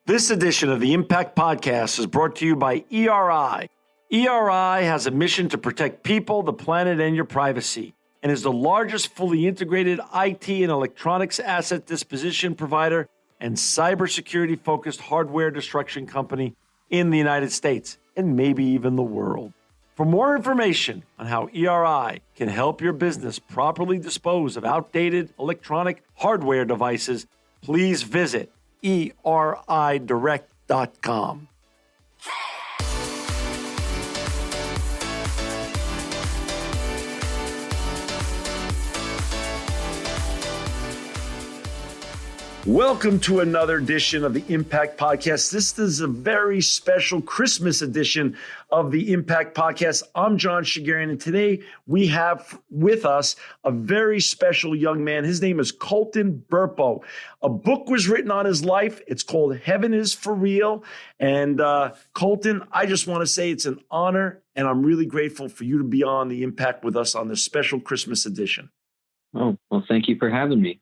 This edition of the Impact Podcast is brought to you by ERI. ERI has a mission to protect people, the planet, and your privacy, and is the largest fully integrated IT and electronics asset disposition provider and cybersecurity-focused hardware destruction company in the United States, and maybe even the world. For more information on how ERI can help your business properly dispose of outdated electronic hardware devices, please visit eridirect.com. Welcome to another edition of the Impact Podcast. This is a very special Christmas edition of the Impact Podcast. I'm John Shigarian, and today we have with us a very special young man. His name is Colton Burpo. A book was written on his life. It's called Heaven is for Real. And Colton, I just want to say it's an honor, and I'm really grateful for you to be on the Impact with us on this special Christmas edition. Oh, well, thank you for having me.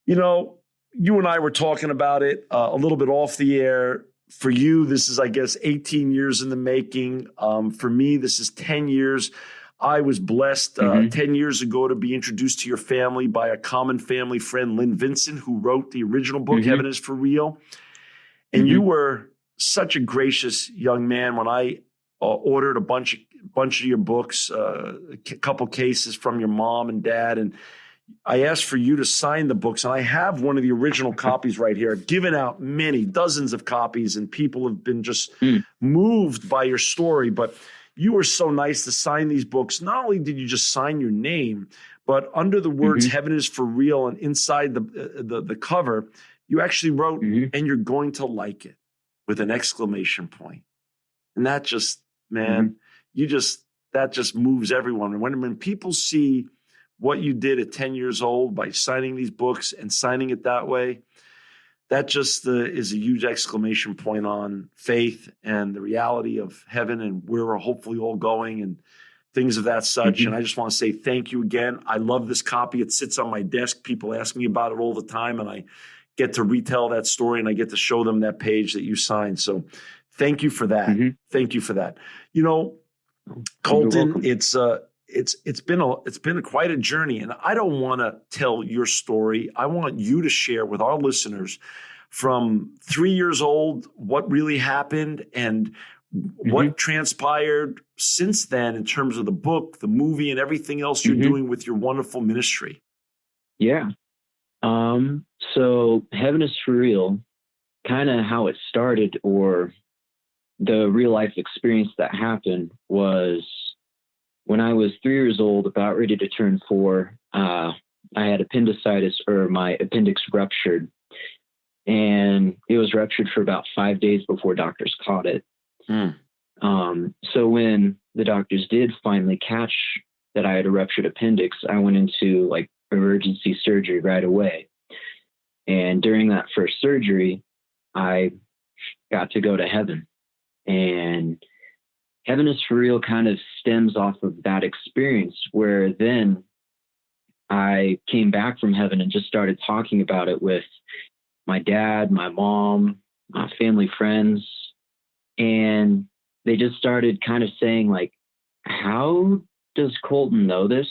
You know, you and I were talking about it a little bit off the air. For you, this is, I guess, 18 years in the making. For me, this is 10 years. I was blessed 10 years ago to be introduced to your family by a common family friend, Lynn Vincent, who wrote the original book, Heaven is for Real. And you were such a gracious young man when I ordered a bunch of your books, a couple cases from your mom and dad, and I asked for you to sign the books, and I have one of the original copies right here. I've given out many, dozens of copies, and people have been just moved by your story. But you were so nice to sign these books. Not only did you just sign your name, but under the words Heaven is for Real and inside the cover, you actually wrote, and you're going to like it, with an exclamation point. And that just, man, that just moves everyone. When people see what you did at 10 years old by signing these books and signing it that way, that just is a huge exclamation point on faith and the reality of heaven and where we're hopefully all going and things of that such. And I just want to say thank you again. I love this copy. It sits on my desk. People ask me about it all the time, and I get to retell that story and I get to show them that page that you signed. So thank you for that. Thank you for that. You know, Colton, it's been quite a journey, and I don't want to tell your story. I want you to share with our listeners from 3 years old what really happened and what transpired since then in terms of the book, the movie, and everything else you're doing with your wonderful ministry. Yeah. So Heaven is for Real, kind of how it started, or the real life experience that happened, was when I was 3 years old, about ready to turn 4, I had appendicitis, or my appendix ruptured, and it was ruptured for about 5 days before doctors caught it. So when the doctors did finally catch that I had a ruptured appendix, I went into like emergency surgery right away. And during that first surgery, I got to go to heaven. And Heaven is for Real kind of stems off of that experience, where then I came back from heaven and just started talking about it with my dad, my mom, my family friends. And they just started kind of saying, like, how does Colton know this?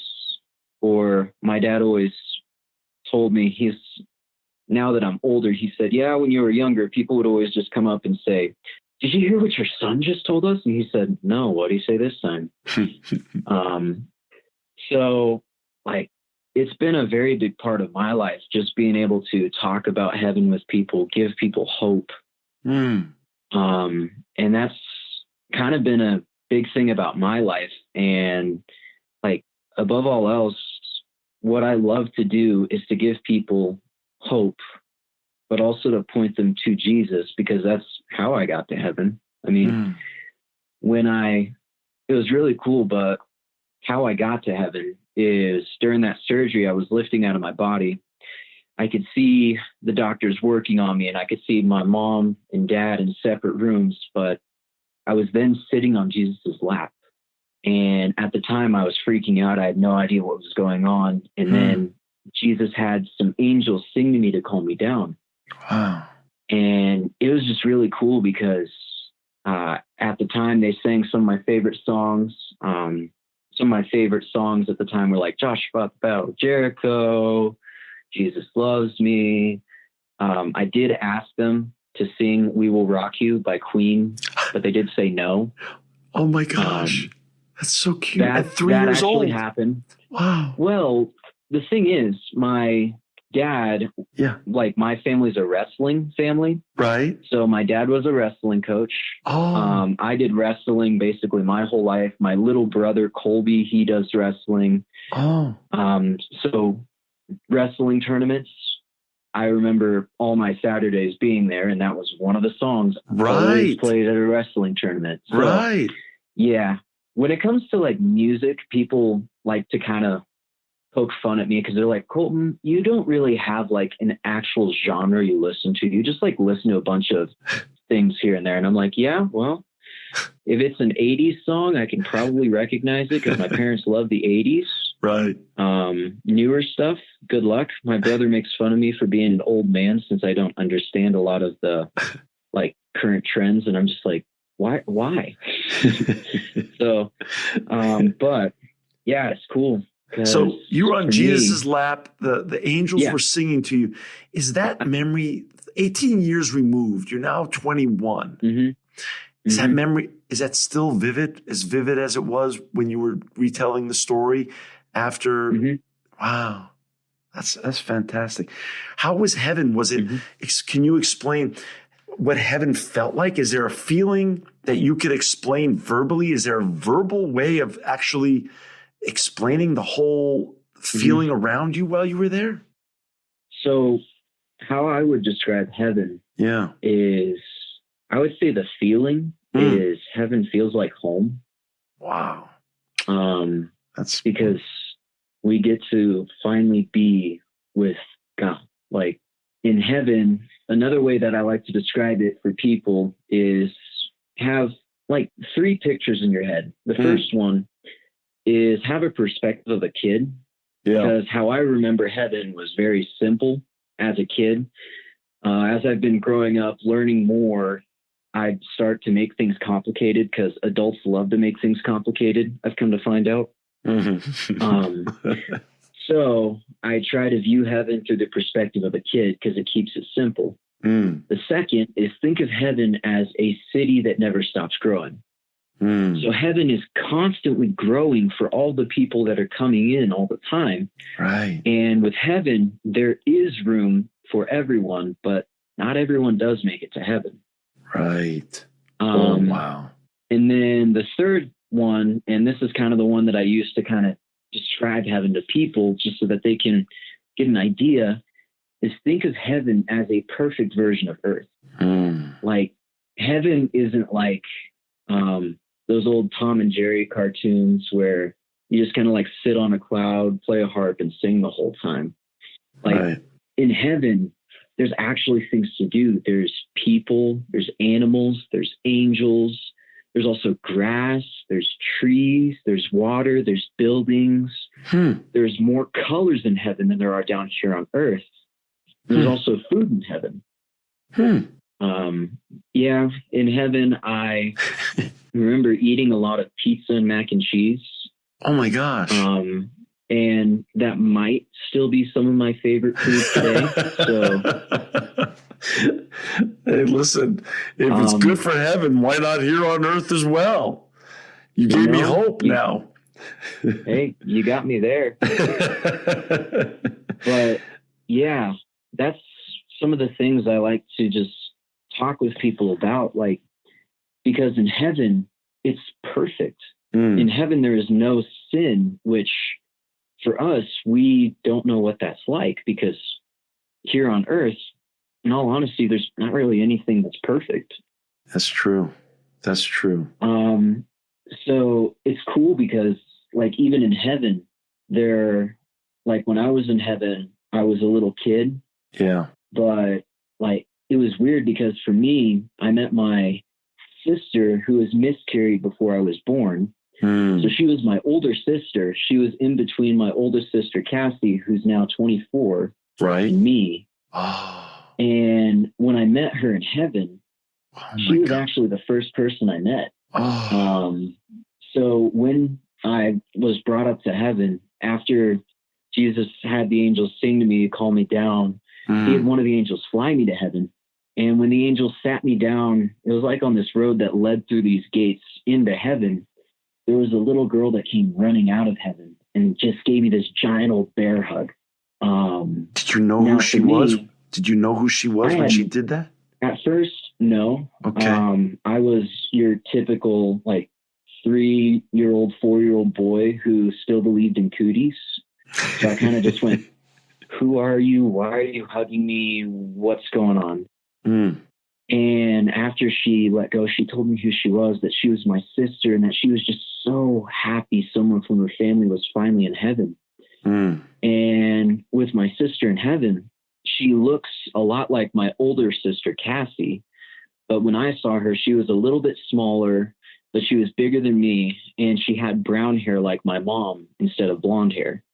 Or my dad always told me, now that I'm older, he said, yeah, when you were younger, people would always just come up and say, did you hear what your son just told us? And he said, no, what did he say this time? So like, it's been a very big part of my life, just being able to talk about heaven with people, give people hope. And that's kind of been a big thing about my life. And like, above all else, what I love to do is to give people hope, but also to point them to Jesus, because that's how I got to heaven. I mean, it was really cool, but how I got to heaven is during that surgery, I was lifting out of my body. I could see the doctors working on me, and I could see my mom and dad in separate rooms, but I was then sitting on Jesus's lap. And at the time I was freaking out. I had no idea what was going on. And then Jesus had some angels sing to me to calm me down. Wow. And it was just really cool because at the time they sang some of my favorite songs. Some of my favorite songs at the time were like Joshua Fought the Battle of Jericho, Jesus Loves Me. I did ask them to sing We Will Rock You by Queen, but they did say no. Oh my gosh. That's so cute. At 3 that years actually old. Happened. Wow. Well, the thing is, my dad, like my family's a wrestling family. Right. So my dad was a wrestling coach. Oh. I did wrestling basically my whole life. My little brother, Colby, he does wrestling. Oh. So wrestling tournaments, I remember all my Saturdays being there, and that was one of the songs always played at a wrestling tournament. So, right. Yeah. When it comes to like music, people like to kind of poke fun at me because they're like, Colton, you don't really have like an actual genre you listen to. You just like listen to a bunch of things here and there. And I'm like, yeah, well, if it's an 80s song, I can probably recognize it because my parents love the 80s. Right. Newer stuff, good luck. My brother makes fun of me for being an old man since I don't understand a lot of the like current trends. And I'm just like, why? So, but yeah, it's cool. So you were on Jesus' lap. The angels were singing to you. Is that memory 18 years removed? You're now 21. Mm-hmm. Is that memory, is that still vivid as it was when you were retelling the story after? Mm-hmm. Wow. That's fantastic. How was heaven? Was it, can you explain what heaven felt like? Is there a feeling that you could explain verbally? Is there a verbal way of actually explaining the whole feeling around you while you were there? So how I would describe heaven is, I would say the feeling is heaven feels like home. Wow. That's because we get to finally be with God. Like in heaven, another way that I like to describe it for people is have like 3 pictures in your head. The first one is have a perspective of a kid. Because how I remember heaven was very simple as a kid. As I've been growing up, learning more, I'd start to make things complicated because adults love to make things complicated, I've come to find out. So I try to view heaven through the perspective of a kid because it keeps it simple. The second is think of heaven as a city that never stops growing. So heaven is constantly growing for all the people that are coming in all the time. Right. And with heaven, there is room for everyone, but not everyone does make it to heaven. Right. Wow. And then the third one, and this is kind of the one that I use to kind of describe heaven to people just so that they can get an idea, is think of heaven as a perfect version of earth. Like heaven isn't like those old Tom and Jerry cartoons where you just kind of like sit on a cloud, play a harp and sing the whole time. Like in heaven, there's actually things to do. There's people, there's animals, there's angels. There's also grass, there's trees, there's water, there's buildings. There's more colors in heaven than there are down here on earth. There's also food in heaven. In heaven, I remember eating a lot of pizza and mac and cheese. Oh my gosh. And that might still be some of my favorite food today. So, hey, listen, if it's good for heaven, why not here on earth as well? You gave me hope now. Hey, you got me there. But yeah, that's some of the things I like to just talk with people about, like, because in heaven, it's perfect. In heaven, there is no sin, which for us, we don't know what that's like because here on earth, in all honesty, there's not really anything that's perfect. That's true. That's true. So it's cool because like even in heaven, like when I was in heaven, I was a little kid. Yeah. But like, it was weird because for me, I met my sister who was miscarried before I was born. So she was my older sister. She was in between my older sister, Cassie, who's now 24, right, and me. Oh. And when I met her in heaven, she was God. actually the first person I met. Oh, So when I was brought up to heaven, after Jesus had the angels sing to me, call me down, he had one of the angels fly me to heaven. And when the angels sat me down, it was like on this road that led through these gates into heaven. There was a little girl that came running out of heaven and just gave me this giant old bear hug. did you know who she was? Did you know who she was when she did that? At first, no. Okay. I was your typical like 3-year-old, 4-year-old boy who still believed in cooties. So I kind of just went, who are you? Why are you hugging me? What's going on? And after she let go, she told me who she was, that she was my sister, and that she was just so happy someone from her family was finally in heaven. And with my sister in heaven, she looks a lot like my older sister, Cassie. But when I saw her, she was a little bit smaller, but she was bigger than me. And she had brown hair like my mom instead of blonde hair.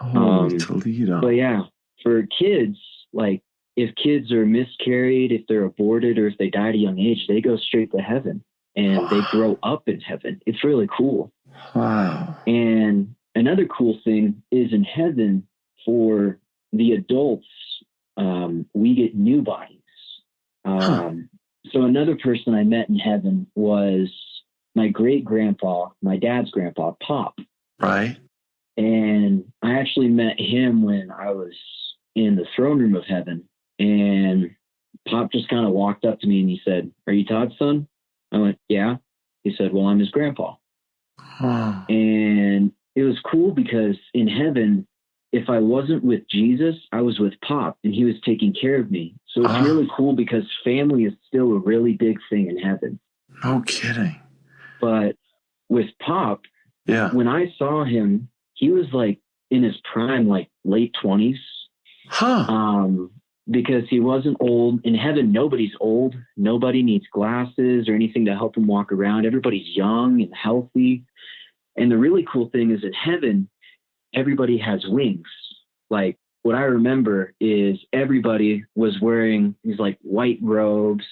Oh, Toledo. But yeah, for kids, like if kids are miscarried, if they're aborted, or if they die at a young age, they go straight to heaven and they grow up in heaven. It's really cool. Wow. And another cool thing is in heaven for the adults, we get new bodies. So another person I met in heaven was my great grandpa, my dad's grandpa, Pop. Right. And I actually met him when I was in the throne room of heaven. And Pop just kind of walked up to me and he said, "Are you Todd's son?" I went, "Yeah." He said, "Well, I'm his grandpa." And it was cool because in heaven, if I wasn't with Jesus, I was with Pop and he was taking care of me. So it's really cool because family is still a really big thing in heaven. No kidding. But with Pop, when I saw him, he was like in his prime, like late 20s. Because he wasn't old. In heaven, nobody's old. Nobody needs glasses or anything to help them walk around. Everybody's young and healthy. And the really cool thing is in heaven, everybody has wings. Like what I remember is everybody was wearing these like white robes.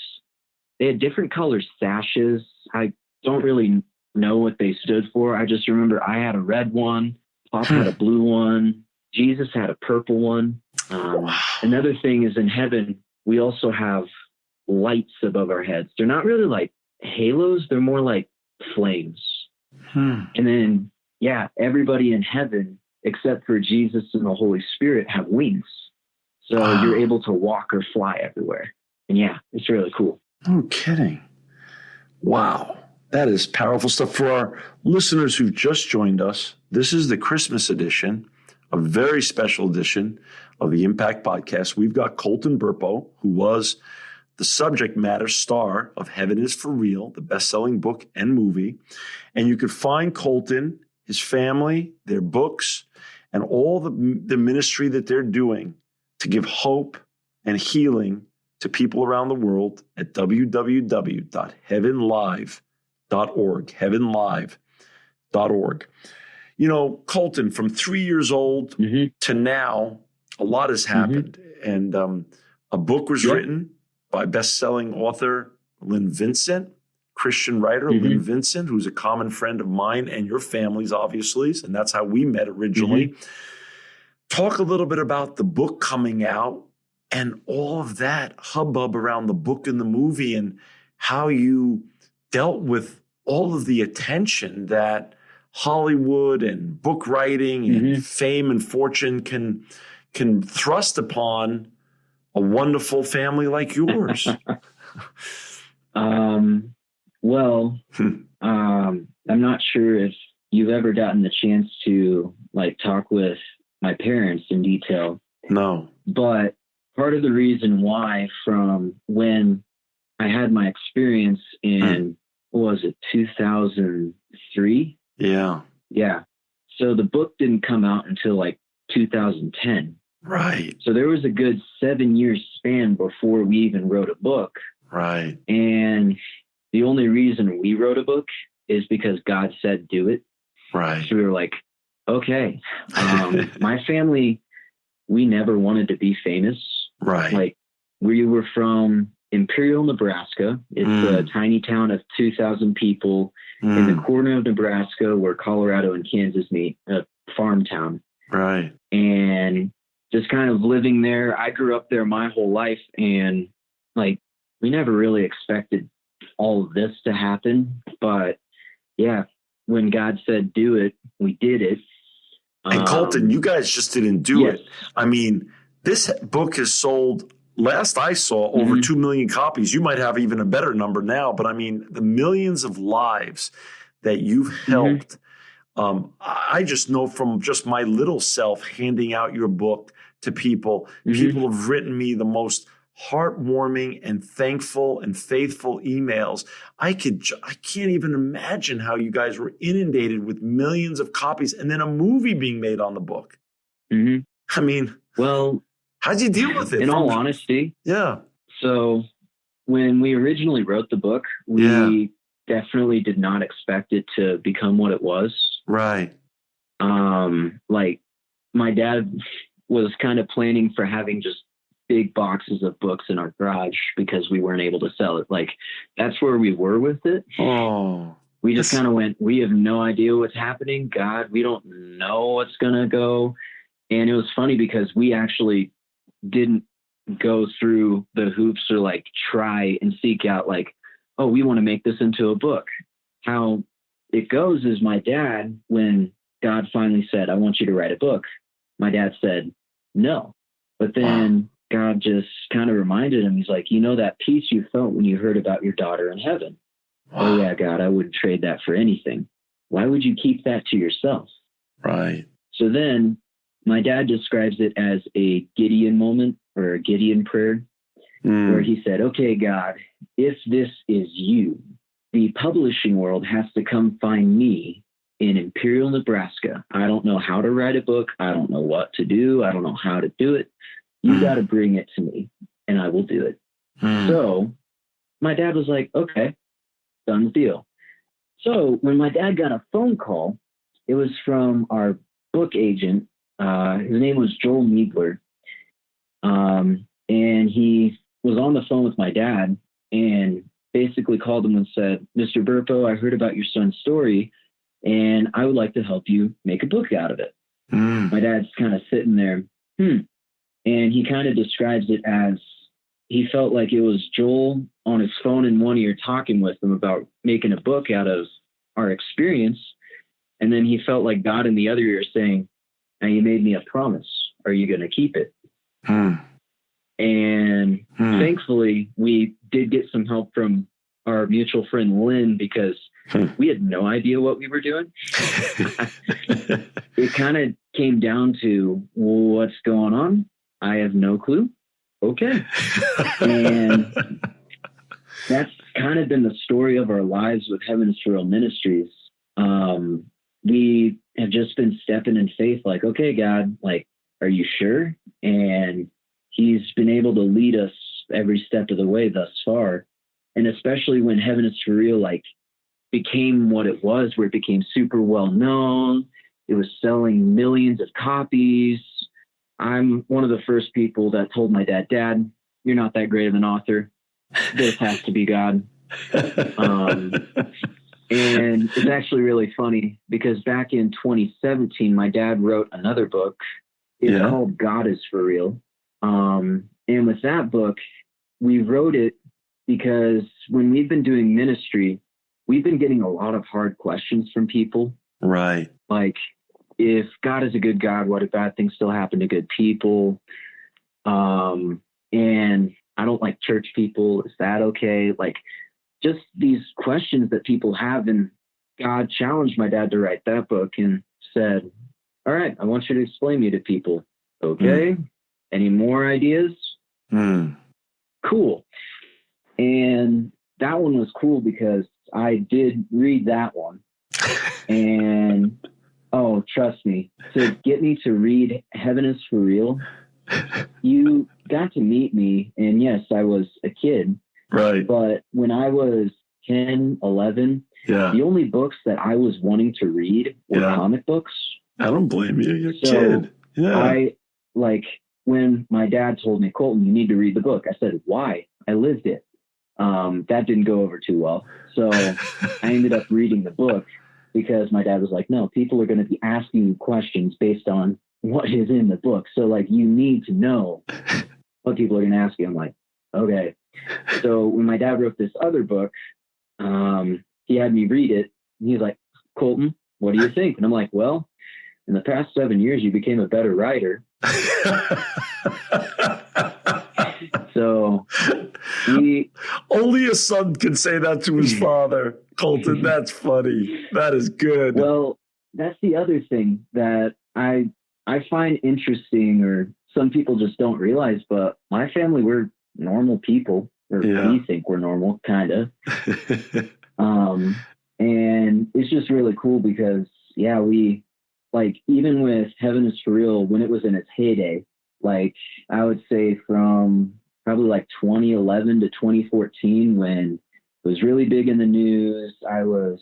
They had different color sashes. I don't really know what they stood for. I just remember I had a red one. Pop had a blue one. Jesus had a purple one. Another thing is in heaven, we also have lights above our heads. They're not really like halos. They're more like flames. And then, everybody in heaven, except for Jesus and the Holy Spirit, have wings. So you're able to walk or fly everywhere. And it's really cool. No kidding. Wow. That is powerful stuff. For our listeners who've just joined us, this is the Christmas edition, a very special edition of the Impact Podcast. We've got Colton Burpo, who was the subject matter star of Heaven is for Real, the best-selling book and movie. And you could find Colton, his family, their books, and all the ministry that they're doing to give hope and healing to people around the world at www.heavenlive.org, heavenlive.org. You know, Colton, from 3 years old to now, a lot has happened. And a book was written by best-selling author Lynn Vincent, Christian writer Lynn Vincent, who's a common friend of mine and your family's, obviously, and that's how we met originally. Talk a little bit about the book coming out and all of that hubbub around the book and the movie and how you dealt with all of the attention that Hollywood and book writing and fame and fortune can thrust upon a wonderful family like yours. I'm not sure if you've ever gotten the chance to like talk with my parents in detail. No. But part of the reason why from when I had my experience in, what was it, 2003? Yeah. Yeah. So the book didn't come out until like 2010. Right. So there was a good 7-year span before we even wrote a book. Right. And the only reason we wrote a book is because God said do it. Right. So we were like, okay. My family, we never wanted to be famous. Right. Like, we were from Imperial, Nebraska. It's a tiny town of 2,000 people in the corner of Nebraska where Colorado and Kansas meet, a farm town. Right. And just kind of living there. I grew up there my whole life, and like, we never really expected all of this to happen. But yeah, when God said do it, we did it. And Colton, you guys just didn't do it. I mean, this book has sold, last I saw, over 2 million copies. You might have even a better number now, but I mean, the millions of lives that you've helped. I just know from just my little self handing out your book to people, people have written me the most heartwarming and thankful and faithful emails. I can't even imagine how you guys were inundated with millions of copies and then a movie being made on the book. I mean, well, how'd you deal with it? In all honesty. Yeah. So when we originally wrote the book, we definitely did not expect it to become what it was. Right. Like, my dad was kind of planning for having just big boxes of books in our garage because we weren't able to sell it. Like, that's where we were with it. Oh, we just kind of went, we have no idea what's happening. God, we don't know what's going to go. And it was funny because we actually didn't go through the hoops or like try and seek out like, oh, we want to make this into a book. How it goes is my dad, when God finally said, I want you to write a book, my dad said, no. But then God just kind of reminded him, he's like, you know, that peace you felt when you heard about your daughter in heaven. Oh yeah, God, I wouldn't trade that for anything. Why would you keep that to yourself? Right. So then my dad describes it as a Gideon moment or a Gideon prayer, where he said, okay, God, if this is you, the publishing world has to come find me in Imperial, Nebraska. I don't know how to write a book. I don't know what to do. I don't know how to do it. You got to bring it to me and I will do it. So my dad was like, okay, done deal. So when my dad got a phone call, it was from our book agent. His name was Joel Niebler. And he was on the phone with my dad and basically called him and said, Mr. Burpo, I heard about your son's story and I would like to help you make a book out of it. My dad's kind of sitting there. And he kind of describes it as he felt like it was Joel on his phone in one ear talking with him about making a book out of our experience. And then he felt like God in the other ear saying, now you made me a promise. Are you going to keep it? And thankfully, we did get some help from our mutual friend, Lynn, because we had no idea what we were doing. It kind of came down to, what's going on? I have no clue. Okay. And that's kind of been the story of our lives with Heaven is for Real Ministries. We have just been stepping in faith, like, okay, God, like, are you sure? And he's been able to lead us every step of the way thus far. And especially when Heaven is for Real, like, became what it was, where it became super well known. It was selling millions of copies. I'm one of the first people that told my dad, Dad, you're not that great of an author. This has to be God. And it's actually really funny because back in 2017, my dad wrote another book. It's called God is for Real. And with that book, we wrote it because when we've been doing ministry, we've been getting a lot of hard questions from people. Right. Like, if God is a good God, why do bad things still happen to good people? And I don't like church people. Is that okay? Like, just these questions that people have. And God challenged my dad to write that book and said, all right, I want you to explain me to people. Okay. Any more ideas? Cool. And that one was cool because I did read that one. And oh, trust me, to get me to read Heaven is for Real, you got to meet me. And yes, I was a kid. Right. But when I was 10, 11, the only books that I was wanting to read were comic books. I don't blame you. You're a kid. I, like, when my dad told me, Colton, you need to read the book, I said, why? I lived it. That didn't go over too well. So I ended up reading the book because my dad was like, no, people are going to be asking you questions based on what is in the book. So like, you need to know what people are going to ask you. I'm like, okay. So when my dad wrote this other book, he had me read it. And he was like, Colton, what do you think? And I'm like, well, in the past 7 years, you became a better writer. So only a son can say that to his father. Colton, that's funny. That is good. Well, that's the other thing that I find interesting, or some people just don't realize, but my family, we're normal people, or we think we're normal, kind of. And it's just really cool because, we, like, even with Heaven is for Real, when it was in its heyday, like, I would say from probably like 2011 to 2014, when it was really big in the news, I was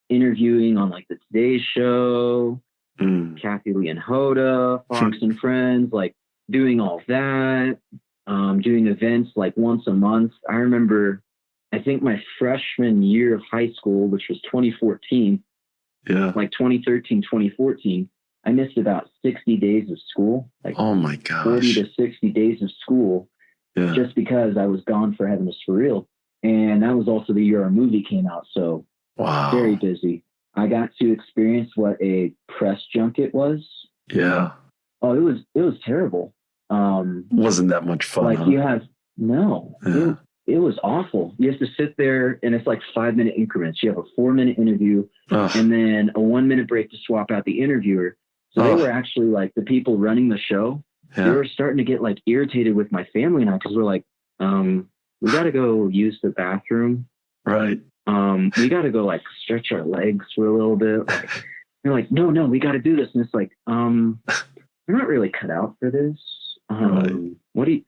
interviewing on like the Today Show, Kathy Lee and Hoda, Fox and Friends, like doing all that, doing events like once a month. I remember, I think my freshman year of high school, which was 2014, like 2013, 2014, I missed about 60 days of school, like oh my gosh, 40 to 60 days of school, just because I was gone for Heaven is for Real. And that was also the year our movie came out. So very busy. I got to experience what a press junket was. Yeah. Oh, it was terrible. Wasn't that much fun? Like you have, no, it was awful. You have to sit there and it's like 5-minute increments. You have a 4-minute interview and then a 1-minute break to swap out the interviewer. So they were actually like the people running the show. They were starting to get like irritated with my family and I, because we're like, we got to go use the bathroom. Right. We got to go like stretch our legs for a little bit. Like, they're like, no, we got to do this. And it's like, we're not really cut out for this. What do you,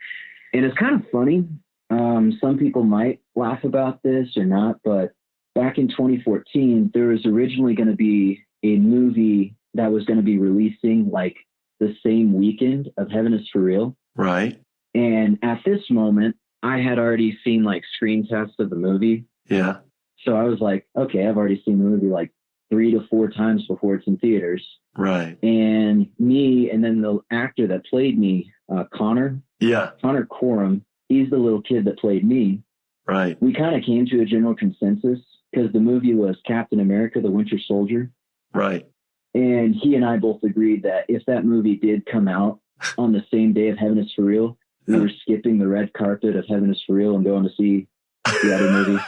and it's kind of funny. Some people might laugh about this or not, but back in 2014, there was originally going to be a movie that was going to be releasing like the same weekend of Heaven is for Real. Right. And at this moment, I had already seen like screen tests of the movie. Yeah. So I was like, okay, I've already seen the movie like 3 to 4 times before it's in theaters. Right. And me, and then the actor that played me, Connor Corum, he's the little kid that played me. Right. We kind of came to a general consensus because the movie was Captain America, the Winter Soldier. Right. And he and I both agreed that if that movie did come out on the same day of Heaven is for Real, we were skipping the red carpet of Heaven is for Real and going to see the other movie.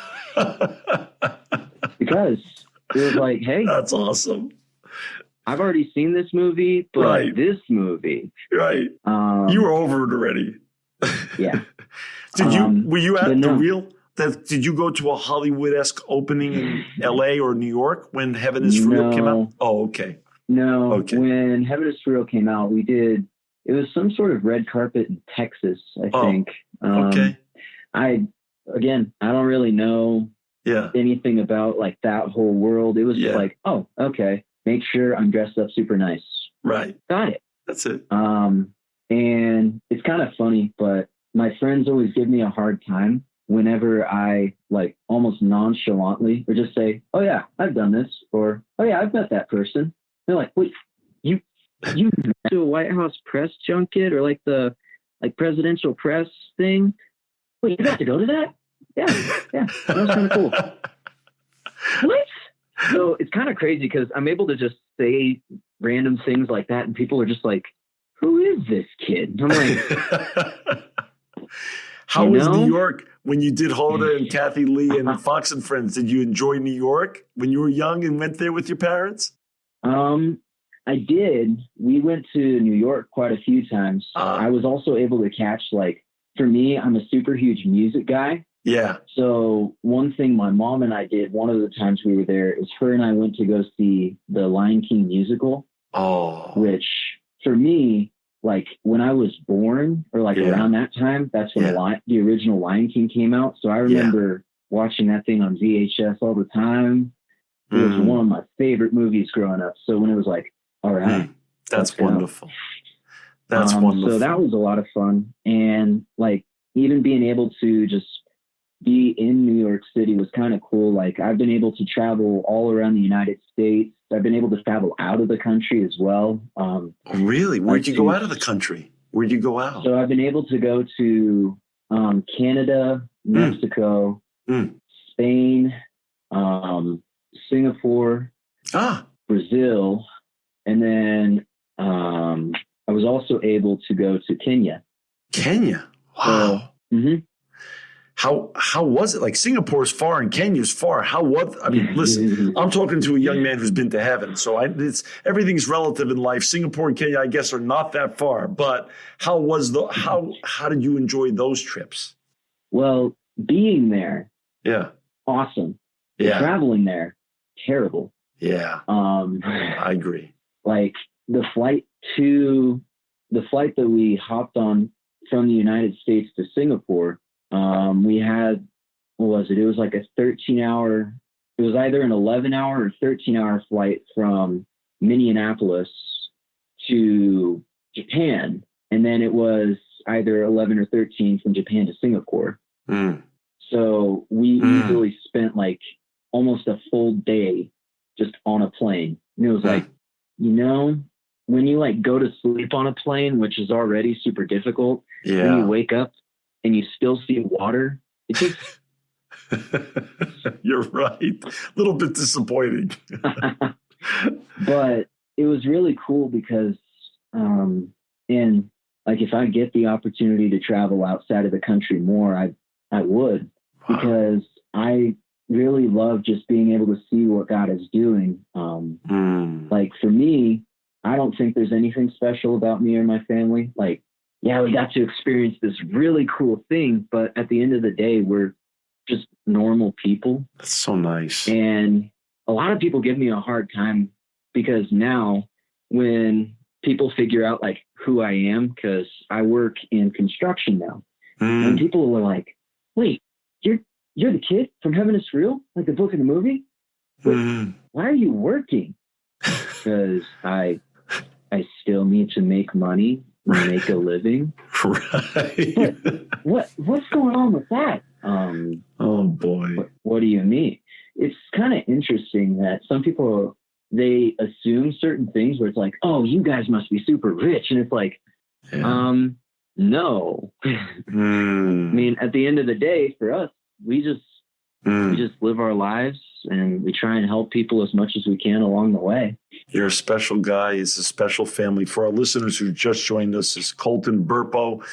Because it was like, hey, that's awesome. I've already seen this movie, but this movie. Right. You were over it already. Yeah. Were you at the real? Did you go to a Hollywood-esque opening in LA or New York when Heaven is for Real came out? Oh, okay. No. Okay. When Heaven is for Real came out, we did, it was some sort of red carpet in Texas, I think. Okay. I don't really know anything about like that whole world. It was just like, oh, okay. Make sure I'm dressed up super nice. Right. Got it. That's it. And it's kind of funny, but my friends always give me a hard time whenever I like almost nonchalantly or just say, oh yeah, I've done this, or oh yeah, I've met that person. They're like, wait, you went to a White House press junket or like the like presidential press thing? Wait, you got to go to that? Yeah, that was kind of cool. What? So it's kind of crazy because I'm able to just say random things like that, and people are just like, who is this kid? I'm like, how was New York when you did Hoda and Kathy Lee and Fox and Friends? Did you enjoy New York when you were young and went there with your parents? I did. We went to New York quite a few times. I was also able to catch, like, for me, I'm a super huge music guy. Yeah. So one thing my mom and I did one of the times we were there is her and I went to go see the Lion King musical. Oh. Which for me, like when I was born or like around that time, that's when the original Lion King came out. So I remember watching that thing on VHS all the time. It was one of my favorite movies growing up. So when it was like, all right, that's wonderful. That's wonderful. So that was a lot of fun. And like even being able to just be in New York City was kind of cool. Like I've been able to travel all around the United States. I've been able to travel out of the country as well. Really? Where'd you go out of the country? Where'd you go out? So I've been able to go to Canada, Mexico, Spain, Singapore, Brazil, and then I was also able to go to Kenya. Kenya? Wow. How was it? Like Singapore's far and Kenya's far. How was? I mean, listen, I'm talking to a young man who's been to heaven, so everything's relative in life. Singapore and Kenya, I guess, are not that far. But how did you enjoy those trips? Well, being there, awesome. Yeah, traveling there, terrible. Yeah, I agree. Like the flight that we hopped on from the United States to Singapore. We had, what was it? It was like a 13-hour, it was either an 11-hour or 13-hour flight from Minneapolis to Japan. And then it was either 11 or 13 from Japan to Singapore. So we easily spent like almost a full day just on a plane. And it was like, when you like go to sleep on a plane, which is already super difficult, and you wake up and you still see water, it just... You're right. A little bit disappointing. But it was really cool because, and like if I get the opportunity to travel outside of the country more, I would, because I really love just being able to see what God is doing. Like for me, I don't think there's anything special about me or my family. Like, yeah, we got to experience this really cool thing, but at the end of the day, we're just normal people. That's so nice. And a lot of people give me a hard time because now when people figure out like who I am, because I work in construction now, and people are like, wait, you're the kid from Heaven is Real, like the book and the movie? Why are you working? Because I still need to make money, make a living. Right. But what's going on with that? Oh boy. What do you mean? It's kind of interesting that some people, they assume certain things where it's like, oh, you guys must be super rich. And it's like, no. I mean, at the end of the day, for us, we just live our lives and we try and help people as much as we can along the way. You're a special guy. It's a special family. For our listeners who just joined us, is Colton Burpo.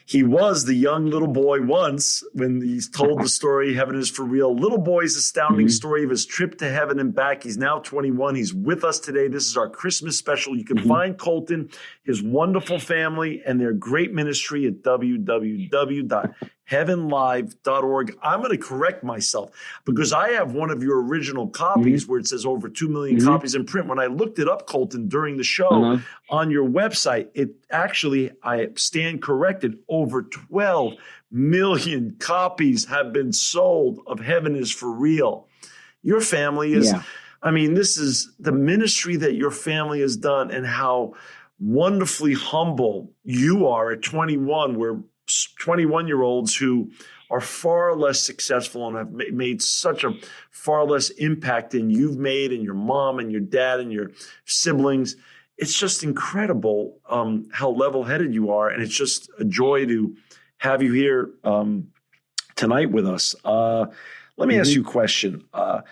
He was the young little boy once when he's told the story, Heaven is for Real. Little boy's astounding story of his trip to heaven and back. He's now 21. He's with us today. This is our Christmas special. You can find Colton, his wonderful family, and their great ministry at www.heavenlive.org. I'm going to correct myself because I have one of your original copies where it says over 2 million copies in print. When I looked it up, Colton, during the show on your website, it actually, I stand corrected, over 12 million copies have been sold of Heaven is for Real. Your family is, I mean, this is the ministry that your family has done and how wonderfully humble you are at 21, where 21-year-olds who are far less successful and have made such a far less impact than you've made, and your mom and your dad and your siblings. It's just incredible how level-headed you are, and it's just a joy to have you here tonight with us. Let me ask you a question. What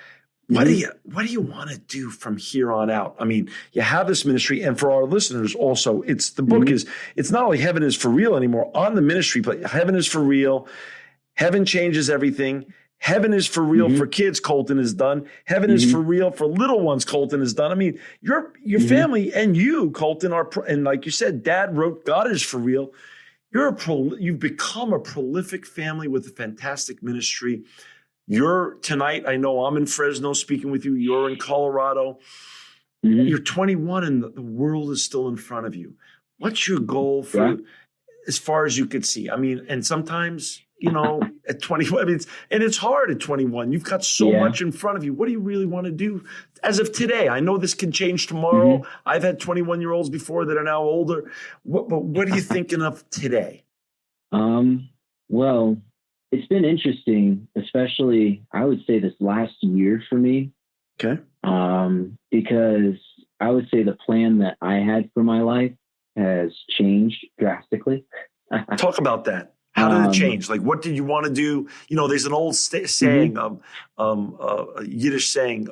do you want to do from here on out? I mean, you have this ministry, and for our listeners also, it's the book is, it's not only Heaven is for Real anymore on the ministry, but Heaven is for Real. Heaven changes everything. Heaven is for Real for kids, Colton has done. Heaven is for Real for little ones, Colton has done. I mean, your family and you, Colton, are, and like you said, Dad wrote God is for Real. You've become a prolific family with a fantastic ministry. You're tonight, I know I'm in Fresno speaking with you. You're in Colorado. You're 21 and the world is still in front of you. What's your goal for as far as you could see? I mean, and sometimes at 21? I mean, it's hard at 21. You've got so much in front of you. What do you really want to do as of today? I know this can change tomorrow. I've had 21-year-olds before that are now older. But what are you thinking of today? Well, it's been interesting, especially I would say this last year for me. Okay. Because I would say the plan that I had for my life has changed drastically. Talk about that. How did it change? Like, what did you want to do? There's an old saying, Yiddish saying,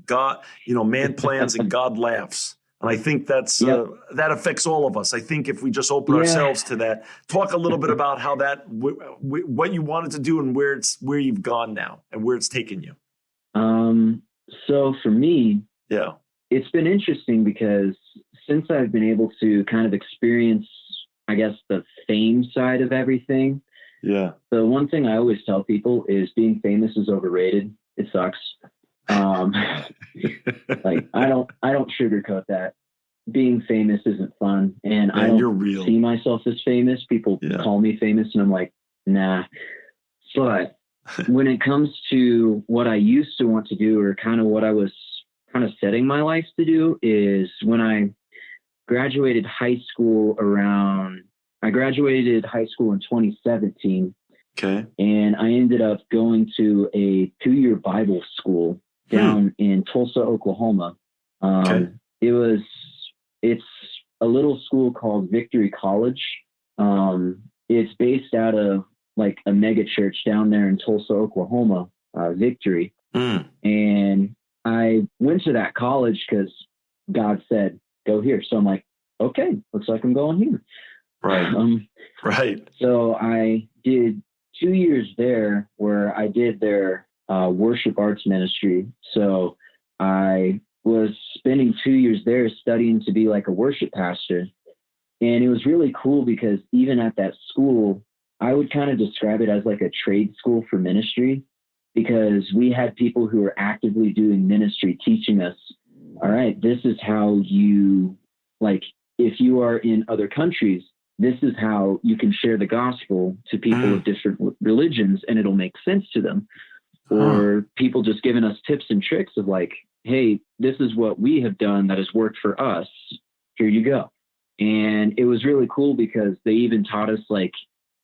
God, man plans and God laughs. And I think that affects all of us. I think if we just open ourselves to that, talk a little bit about how what you wanted to do and where you've gone now and where it's taken you. So for me, it's been interesting because since I've been able to kind of experience, I guess, the fame side of everything. Yeah. The one thing I always tell people is being famous is overrated. It sucks. Like I don't sugarcoat that. Being famous isn't fun, and I don't see myself as famous. People call me famous, and I'm like, nah. But when it comes to what I used to want to do, or kind of what I was kind of setting my life to do, is when I graduated high school in 2017. Okay. And I ended up going to a 2-year Bible school down in Tulsa, Oklahoma. It's a little school called Victory College. It's based out of like a mega church down there in Tulsa, Oklahoma, Victory. And I went to that college because God said, go here. So I'm like, okay, looks like I'm going here. Right. Right. So I did 2 years there where I did their worship arts ministry. So I was spending 2 years there studying to be like a worship pastor. And it was really cool because even at that school, I would kind of describe it as like a trade school for ministry, because we had people who were actively doing ministry teaching us, all right, this is how you, like, if you are in other countries, this is how you can share the gospel to people of different religions and it'll make sense to them. Or people just giving us tips and tricks of like, hey, this is what we have done that has worked for us. Here you go. And it was really cool because they even taught us like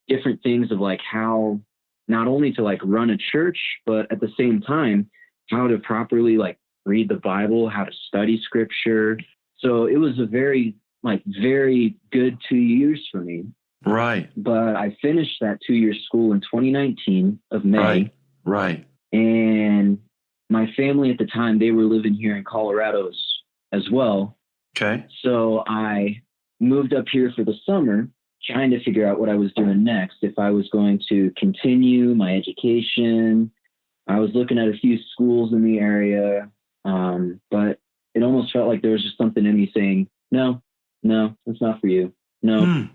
different things of like how not only to like run a church, but at the same time, how to properly like read the Bible, how to study scripture. So it was a very good 2 years for me. Right. But I finished that 2-year school in 2019 of May. Right. And my family at the time, they were living here in Colorado as well. Okay. So I moved up here for the summer, trying to figure out what I was doing next. If I was going to continue my education, I was looking at a few schools in the area. But it almost felt like there was just something in me saying, no, that's not for you. No.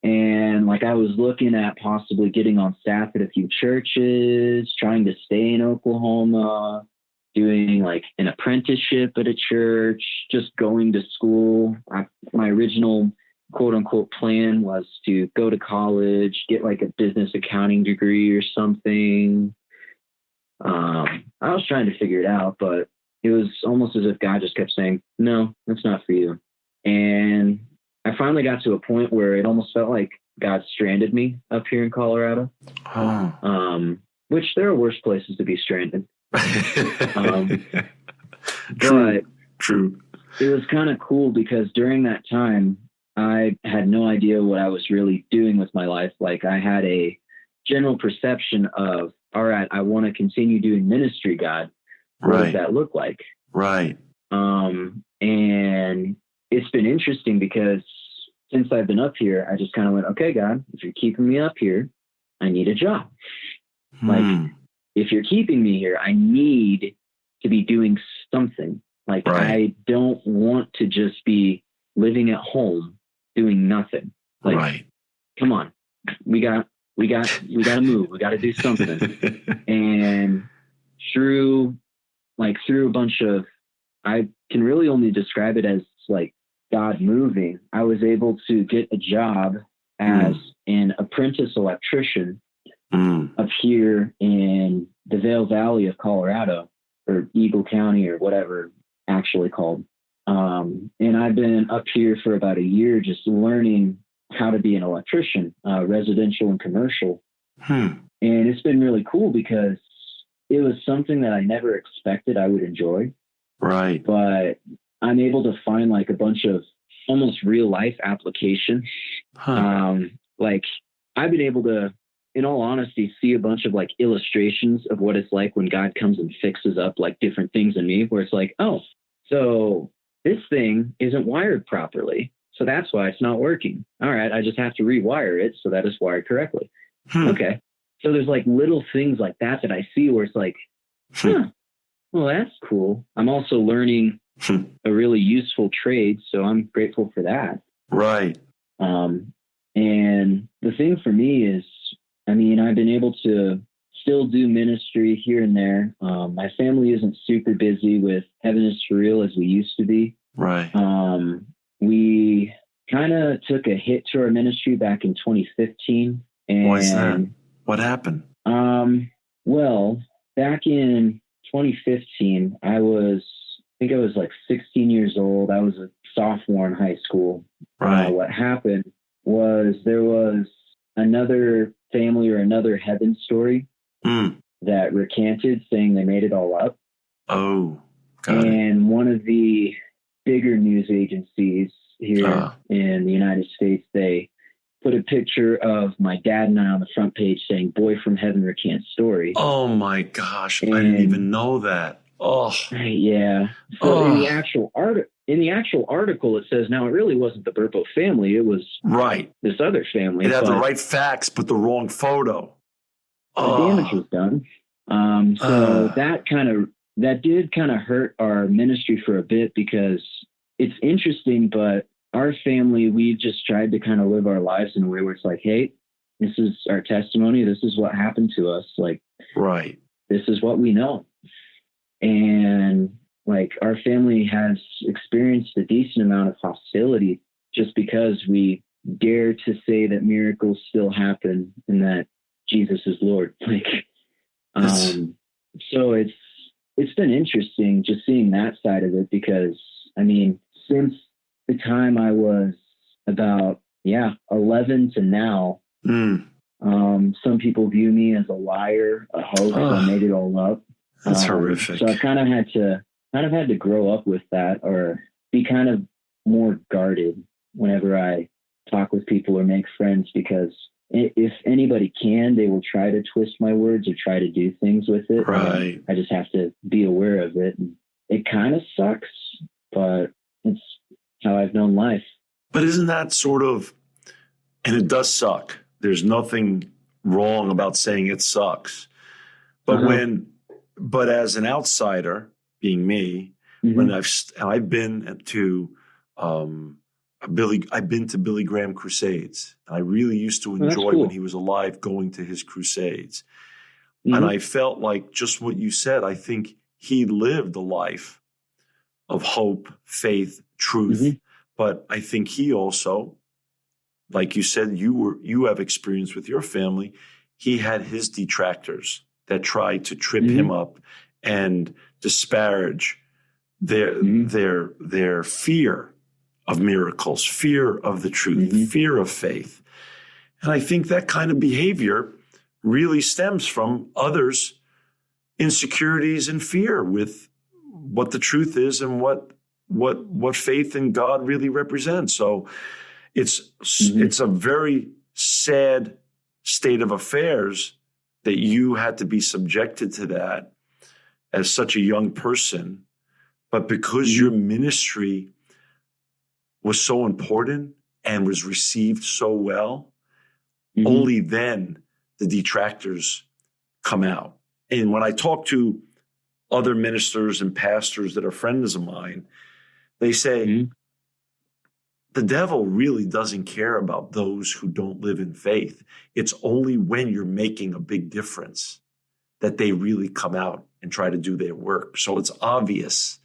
And like I was looking at possibly getting on staff at a few churches, trying to stay in Oklahoma, doing like an apprenticeship at a church, just going to school. My original quote unquote plan was to go to college, get like a business accounting degree or something. I was trying to figure it out, but it was almost as if God just kept saying, no, that's not for you. And I finally got to a point where it almost felt like God stranded me up here in Colorado, which there are worse places to be stranded. True. It was kind of cool because during that time, I had no idea what I was really doing with my life. Like I had a general perception of, all right, I want to continue doing ministry, God. What does that look like? Right. And it's been interesting because since I've been up here, I just kind of went, okay, God, if you're keeping me up here, I need a job. Like, if you're keeping me here, I need to be doing something. Like, I don't want to just be living at home doing nothing. Like, come on, we got to move. We got to do something. And through a bunch of, I can really only describe it as like God moving, I was able to get a job as an apprentice electrician up here in the Vail Valley of Colorado, or Eagle County, or whatever actually called. And I've been up here for about a year just learning how to be an electrician, residential and commercial. And it's been really cool because it was something that I never expected I would enjoy. Right. But I'm able to find like a bunch of almost real life application. Like I've been able to, in all honesty, see a bunch of like illustrations of what it's like when God comes and fixes up like different things in me, where it's like, oh, so this thing isn't wired properly, so that's why it's not working. All right, I just have to rewire it so that it's wired correctly. Okay. So there's like little things like that that I see where it's like, well, that's cool. I'm also learning a really useful trade, so I'm grateful for that. Right. And the thing for me is, I mean, I've been able to still do ministry here and there. My family isn't super busy with Heaven is For Real as we used to be. Right. We kind of took a hit to our ministry back in 2015. And why is that? What happened? Well, back in 2015, I think I was like 16 years old. I was a sophomore in high school. Right. What happened was there was another family or another heaven story that recanted, saying they made it all up. Oh, got and it. One of the bigger news agencies here in the United States, they put a picture of my dad and I on the front page saying, "Boy from Heaven recants story." Oh my gosh. I didn't even know that. Oh, yeah. So in the actual article, it says, now it really wasn't the Burpo family. It was this other family. It had the right facts, but the wrong photo. The damage was done. So that did kind of hurt our ministry for a bit, because it's interesting, but our family, we just tried to kind of live our lives in a way where it's like, hey, this is our testimony. This is what happened to us. Like, this is what we know. And like our family has experienced a decent amount of hostility just because we dare to say that miracles still happen and that Jesus is Lord. Like, so it's been interesting just seeing that side of it, because I mean, since the time I was about 11 to now, some people view me as a liar, a hoax. I made it all up. That's horrific. So I kind of had to grow up with that, or be kind of more guarded whenever I talk with people or make friends, because if anybody can, they will try to twist my words or try to do things with it. Right. I just have to be aware of it. And it kind of sucks, but it's how I've known life. But isn't that sort of, and it does suck. There's nothing wrong about saying it sucks. But but as an outsider, being me, when I've been to Billy Graham crusades. I really used to enjoy when he was alive going to his crusades. And I felt like just what you said, I think he lived a life of hope, faith, truth. But I think he also, like you said, you have experience with your family. He had his detractors that tried to trip him up and disparage their fear of miracles, fear of the truth, fear of faith. And I think that kind of behavior really stems from others' insecurities and fear with what the truth is and what faith in God really represents. So it's a very sad state of affairs that you had to be subjected to that as such a young person. But because your ministry was so important and was received so well, only then the detractors come out. And when I talk to other ministers and pastors that are friends of mine, they say, the devil really doesn't care about those who don't live in faith. It's only when you're making a big difference that they really come out and try to do their work. So it's obvious.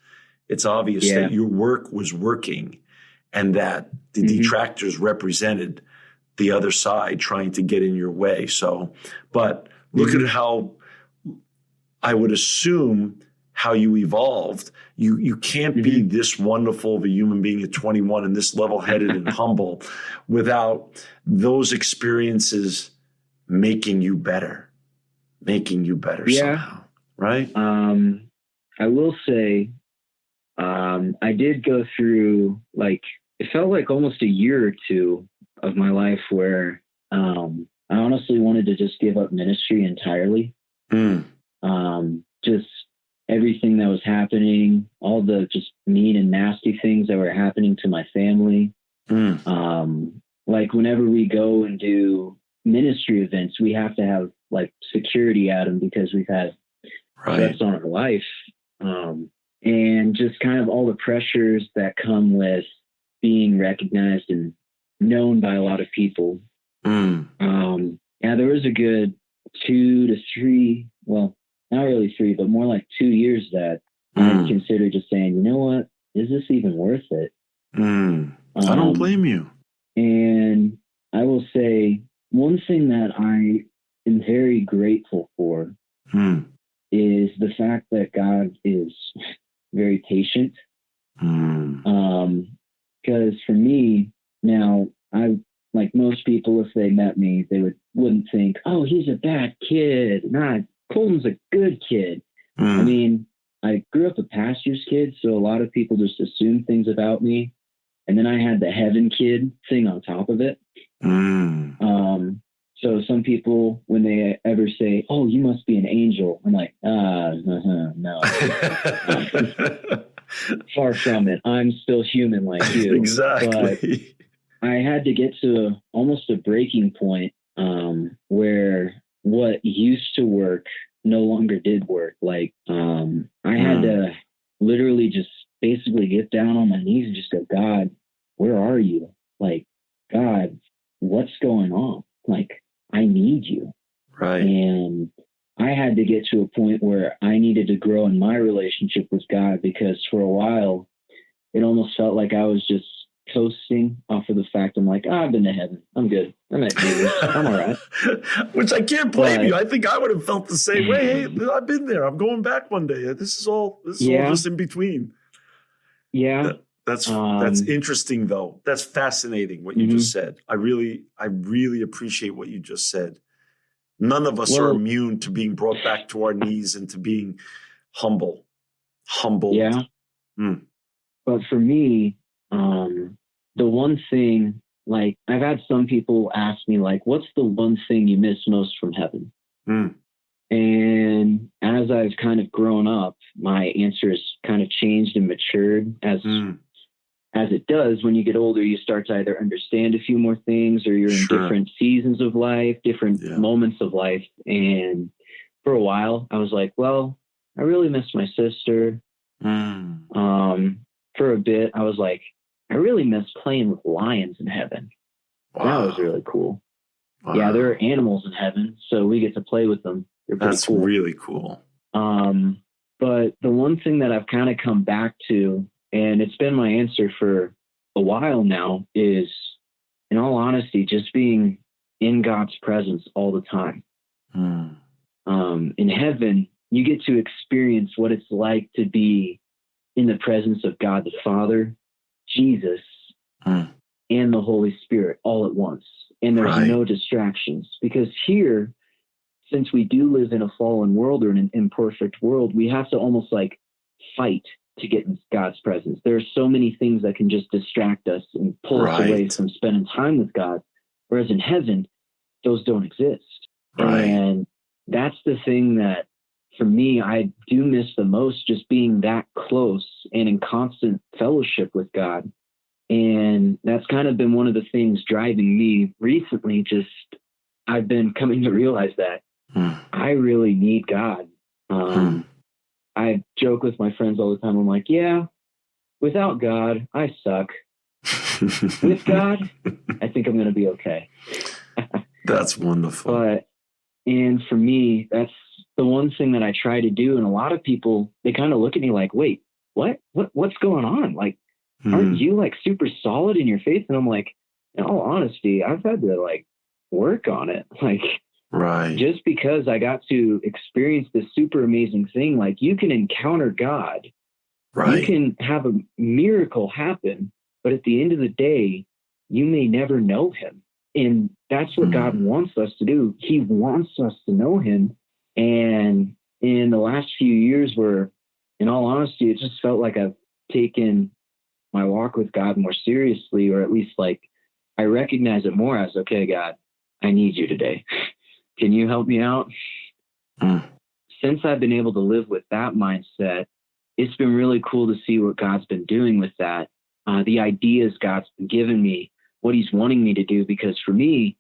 It's obvious that your work was working and that the detractors represented the other side trying to get in your way. So, but look at how I would assume how you evolved. You can't be this wonderful of a human being at 21 and this level-headed and humble without those experiences making you better somehow, right? I will say, I did go through, like, it felt like almost a year or two of my life where I honestly wanted to just give up ministry entirely. Just everything that was happening, all the just mean and nasty things that were happening to my family. Like whenever we go and do ministry events, we have to have like security at them because we've had threats on our life. And just kind of all the pressures that come with being recognized and known by a lot of people. Yeah, there was a good 2 to 3, well, not really 3, but more like 2 years that I considered just saying, you know what, is this even worth it? I don't blame you. And I will say one thing that I am very grateful for is the fact that God is very patient. Because for me now, I, like most people, if they met me, they wouldn't think, oh, he's a bad kid. Nah, Colton's a good kid. I mean, I grew up a pastor's kid, so a lot of people just assume things about me. And then I had the heaven kid thing on top of it. So some people, when they ever say, oh, you must be an angel, I'm like, no. Far from it. I'm still human like you. Exactly. But I had to get to almost a breaking point where what used to work no longer did work. Like I had to literally just basically get down on my knees and just go, God, where are you? Like, God, what's going on? Like, I need you. Right. And I had to get to a point where I needed to grow in my relationship with God, because for a while it almost felt like I was just coasting off of the fact I'm like, I've been to heaven. I'm good. I'm at Jesus. I'm all right. Which I can't blame you. I think I would have felt the same way. Hey, I've been there. I'm going back one day. This is all just in between. Yeah. That's interesting though. That's fascinating what you just said. I really appreciate what you just said. None of us are immune to being brought back to our knees and to being humbled. Yeah. But for me, the one thing, like, I've had some people ask me, like, what's the one thing you miss most from heaven? And as I've kind of grown up, my answer has kind of changed and matured as it does. When you get older, you start to either understand a few more things, or you're in different seasons of life, different moments of life. And for a while I was like, well, I really miss my sister. For a bit, I was like, I really miss playing with lions in heaven. Wow. That was really cool. Wow. Yeah, there are animals in heaven, so we get to play with them. That's cool. Really cool. But the one thing that I've kind of come back to, and it's been my answer for a while now, is, in all honesty, just being in God's presence all the time. In heaven, you get to experience what it's like to be in the presence of God the Father, Jesus, and the Holy Spirit all at once. And there's no distractions. Because here, since we do live in a fallen world, or in an imperfect world, we have to almost like fight to get in God's presence. There are so many things that can just distract us and pull us away from spending time with God. Whereas in heaven, those don't exist. And that's the thing that, for me, I do miss the most, just being that close and in constant fellowship with God. And that's kind of been one of the things driving me recently. Just, I've been coming to realize that I really need God. I joke with my friends all the time. I'm like, yeah, without God, I suck. With God, I think I'm going to be okay. That's wonderful. And for me, that's the one thing that I try to do. And a lot of people, they kind of look at me like, wait, what's going on? Like, aren't you like super solid in your faith? And I'm like, in all honesty, I've had to like work on it. Like, Right. just because I got to experience this super amazing thing, like you can encounter God, you Right. can have a miracle happen, but at the end of the day, you may never know him. And that's what God wants us to do. He wants us to know him. And in the last few years where, in all honesty, it just felt like I've taken my walk with God more seriously, or at least like I recognize it more as, okay, God, I need you today. Can you help me out? Since I've been able to live with that mindset, it's been really cool to see what God's been doing with that. The ideas God's been giving me, what he's wanting me to do. Because for me,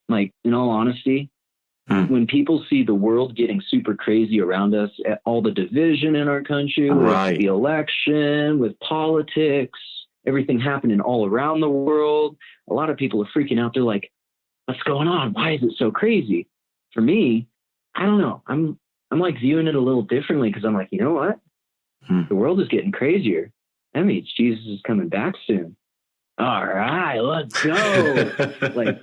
like in all honesty, when people see the world getting super crazy around us, all the division in our country, with the election, with politics, everything happening all around the world, a lot of people are freaking out. They're like, what's going on? Why is it so crazy? For me, I don't know. I'm like viewing it a little differently, because I'm like, you know what? The world is getting crazier. That means Jesus is coming back soon. All right, let's go. Like,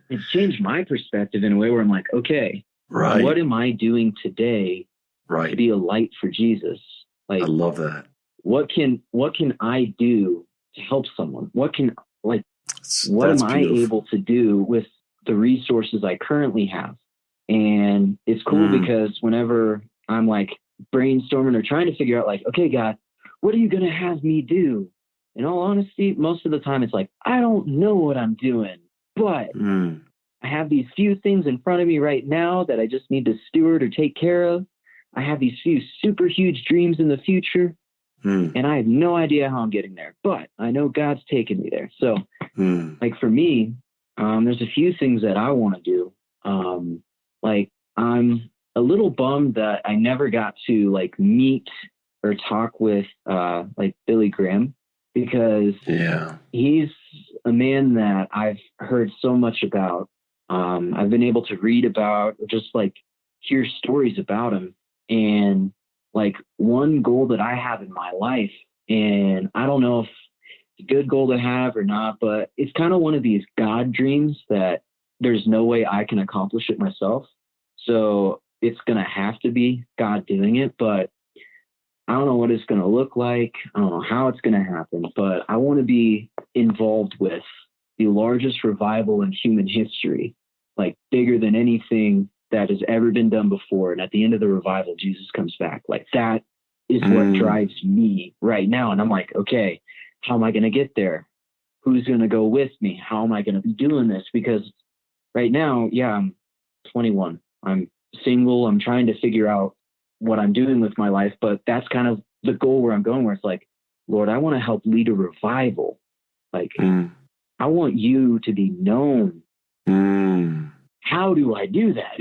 it's changed my perspective in a way where I'm like, okay, what am I doing today to be a light for Jesus? Like, I love that. What can I do to help someone? What am I able to do with the resources I currently have? And it's cool because whenever I'm like brainstorming or trying to figure out like, okay, God, what are you going to have me do? In all honesty, most of the time it's like, I don't know what I'm doing, but I have these few things in front of me right now that I just need to steward or take care of. I have these few super huge dreams in the future, and I have no idea how I'm getting there, but I know God's taking me there. So like for me, there's a few things that I want to do. Like I'm a little bummed that I never got to like meet or talk with like Billy Graham, because he's a man that I've heard so much about. I've been able to read about, or just like hear stories about him. And like one goal that I have in my life, and I don't know if it's a good goal to have or not, but it's kind of one of these God dreams that there's no way I can accomplish it myself. So it's going to have to be God doing it, but I don't know what it's going to look like. I don't know how it's going to happen, but I want to be involved with the largest revival in human history, like bigger than anything that has ever been done before. And at the end of the revival, Jesus comes back. Like that is what drives me right now. And I'm like, okay, how am I going to get there? Who's going to go with me? How am I going to be doing this? Because right now, I'm 21. I'm single. I'm trying to figure out what I'm doing with my life, but that's kind of the goal where I'm going, where it's like, Lord, I want to help lead a revival. Like, I want you to be known. How do I do that?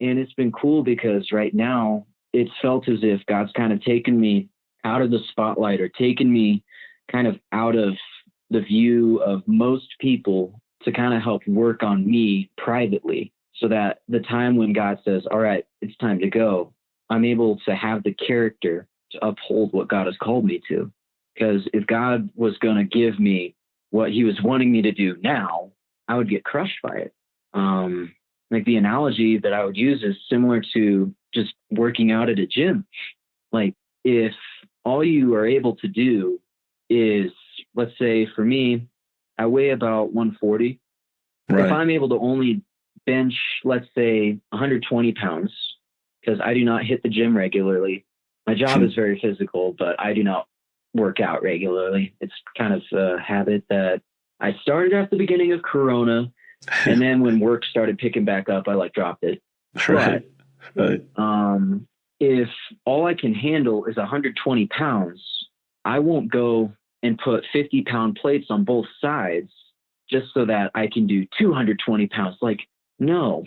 And it's been cool because right now it's felt as if God's kind of taken me out of the spotlight, or taken me kind of out of the view of most people, to kind of help work on me privately, so that the time when God says, all right, it's time to go, I'm able to have the character to uphold what God has called me to. Because if God was going to give me what he was wanting me to do now, I would get crushed by it. Like the analogy that I would use is similar to just working out at a gym. Like if all you are able to do is, let's say for me, I weigh about 140. If I'm able to only bench, let's say 120 pounds, because I do not hit the gym regularly. My job is very physical, but I do not work out regularly. It's kind of a habit that I started at the beginning of Corona, and then when work started picking back up, I like dropped it. But if all I can handle is 120 pounds, I won't go and put 50-pound plates on both sides just so that I can do 220 pounds. Like, no,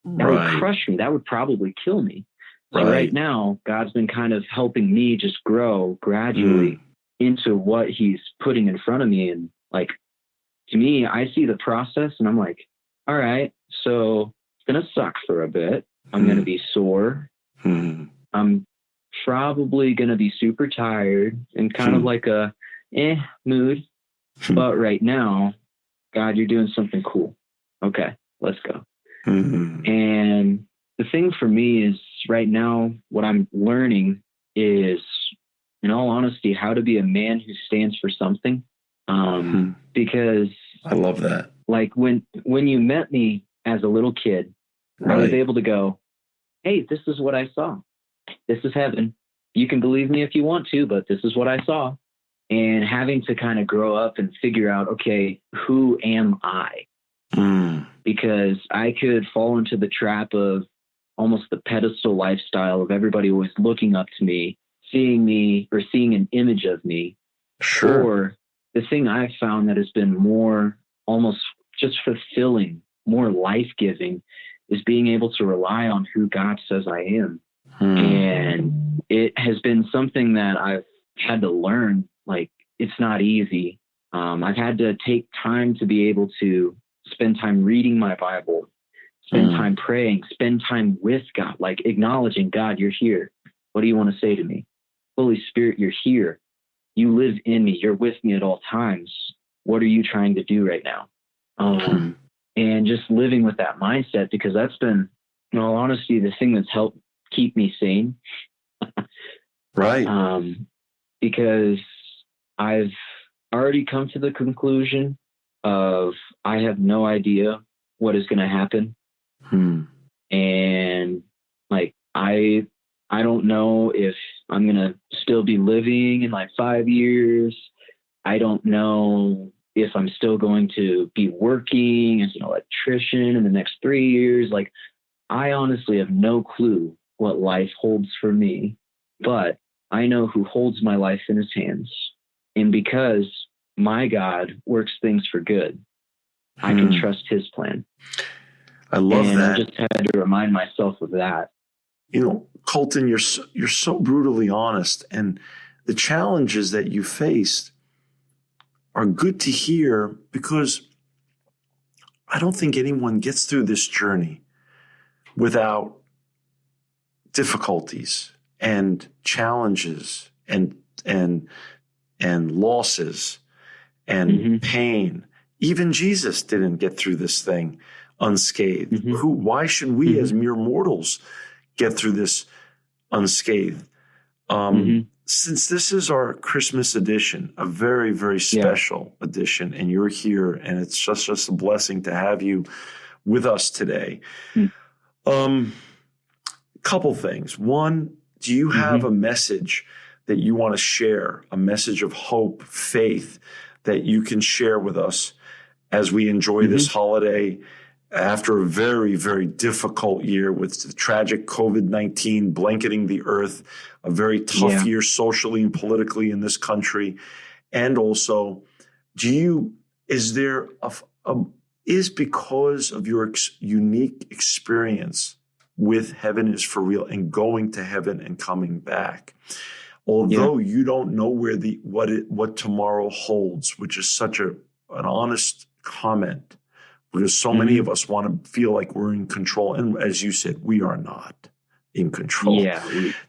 that would crush me. That would probably kill me. So right now, God's been kind of helping me just grow gradually into what he's putting in front of me. And like, to me, I see the process and I'm like, all right, so it's going to suck for a bit. I'm going to be sore. I'm probably going to be super tired and kind of like a mood. But right now, God, you're doing something cool. Okay, let's go. And the thing for me is right now, what I'm learning is, in all honesty, how to be a man who stands for something. Because I love that. Like when you met me as a little kid, I was able to go, hey, this is what I saw. This is heaven. You can believe me if you want to, but this is what I saw. And having to kind of grow up and figure out, okay, who am I? Because I could fall into the trap of almost the pedestal lifestyle of everybody always looking up to me, seeing me or seeing an image of me. Sure. Or the thing I've found that has been more almost just fulfilling, more life-giving, is being able to rely on who God says I am. And it has been something that I've had to learn. Like, it's not easy. I've had to take time to be able to spend time reading my Bible, spend time praying, spend time with God, like acknowledging, God, you're here. What do you want to say to me? Holy Spirit, you're here. You live in me. You're with me at all times. What are you trying to do right now? And just living with that mindset, because that's been, in all honesty, the thing that's helped keep me sane. Because I've already come to the conclusion of I have no idea what is going to happen. And like, I don't know if I'm going to still be living in like 5 years. I don't know if I'm still going to be working as an electrician in the next 3 years. Like, I honestly have no clue what life holds for me, but I know who holds my life in his hands. And because my God works things for good, I can trust his plan. I love that. I just had to remind myself of that. You know, Colton, you're so brutally honest, and the challenges that you faced are good to hear, because I don't think anyone gets through this journey without difficulties and challenges and losses and pain. Even Jesus didn't get through this thing unscathed. Why should we as mere mortals get through this unscathed? Since this is our Christmas edition, a very, very special edition, and you're here, and it's just a blessing to have you with us today. Couple things. One, do you have a message that you want to share, a message of hope, faith, that you can share with us as we enjoy this holiday after a very, very difficult year with the tragic COVID-19 blanketing the earth, a very tough year socially and politically in this country? And also, is because of your unique experience with Heaven is for Real and going to heaven and coming back, although you don't know what tomorrow holds, which is such an honest comment, because so many of us want to feel like we're in control. And as you said, we are not in control.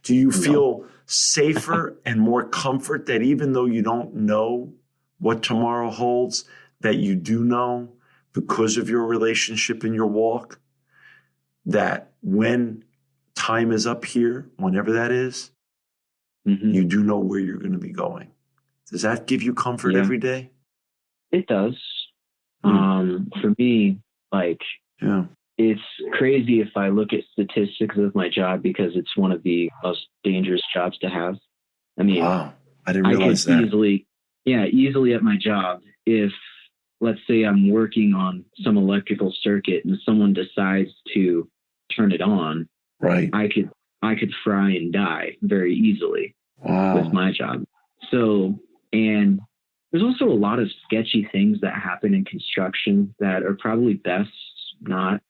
Do you feel safer and more comfort that even though you don't know what tomorrow holds, that you do know, because of your relationship and your walk, that when time is up here, whenever that is, you do know where you're going to be going? Does that give you comfort every day? It does. For me, it's crazy if I look at statistics of my job, because it's one of the most dangerous jobs to have. I mean, wow, I didn't realize that. Easily at my job, if let's say I'm working on some electrical circuit and someone decides to turn it on, I could fry and die very easily with my job. So, and there's also a lot of sketchy things that happen in construction that are probably best not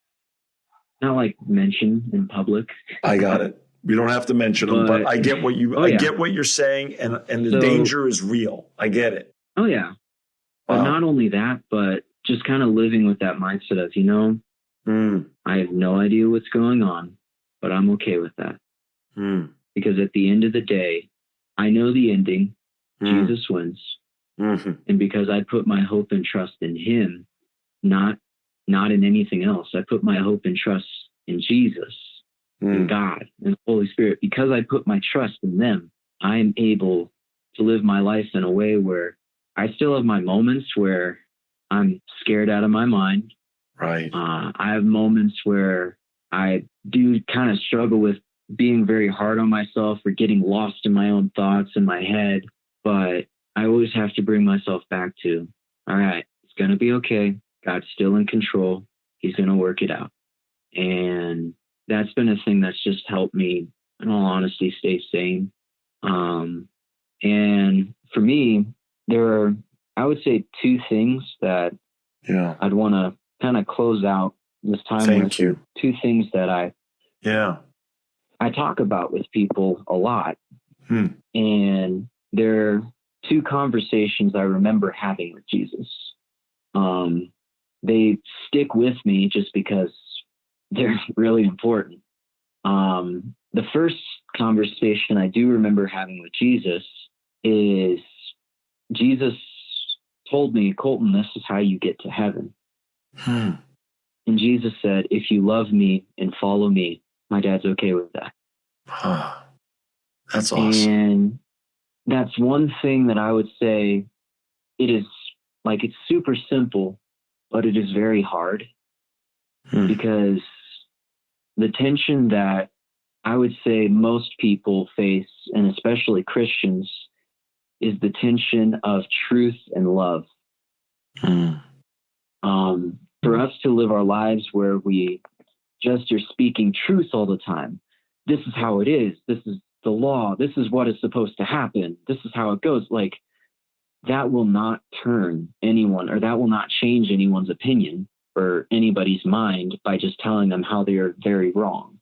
like mentioned in public. I got it. We don't have to mention them, but I get what you get what you're saying, and the danger is real. I get it. Oh yeah. But not only that, but just kind of living with that mindset of, I have no idea what's going on, but I'm okay with that. Because at the end of the day, I know the ending. Jesus wins. Mm-hmm. And because I put my hope and trust in him, not in anything else. I put my hope and trust in Jesus, in God, and the Holy Spirit. Because I put my trust in them, I am able to live my life in a way where I still have my moments where I'm scared out of my mind. Right. I have moments where I do kind of struggle with being very hard on myself or getting lost in my own thoughts in my head. But I always have to bring myself back to, all right, it's going to be okay. God's still in control. He's going to work it out. And that's been a thing that's just helped me, in all honesty, stay sane. And for me, there are, I would say, two things that I'd want to kind of close out this time Thank you. Two things that I talk about with people a lot. And they're two conversations I remember having with Jesus. They stick with me just because they're really important. The first conversation I do remember having with Jesus is Jesus told me, Colton, this is how you get to heaven. And Jesus said, if you love me and follow me, my dad's okay with that. That's awesome. And that's one thing that I would say it is like, it's super simple, but it is very hard because the tension that I would say most people face, and especially Christians, is the tension of truth and love. For us to live our lives where we just are speaking truth all the time. This is how it is. This is the law. This is what is supposed to happen. This is how it goes. Like, that will not turn anyone, or that will not change anyone's opinion or anybody's mind by just telling them how they are very wrong.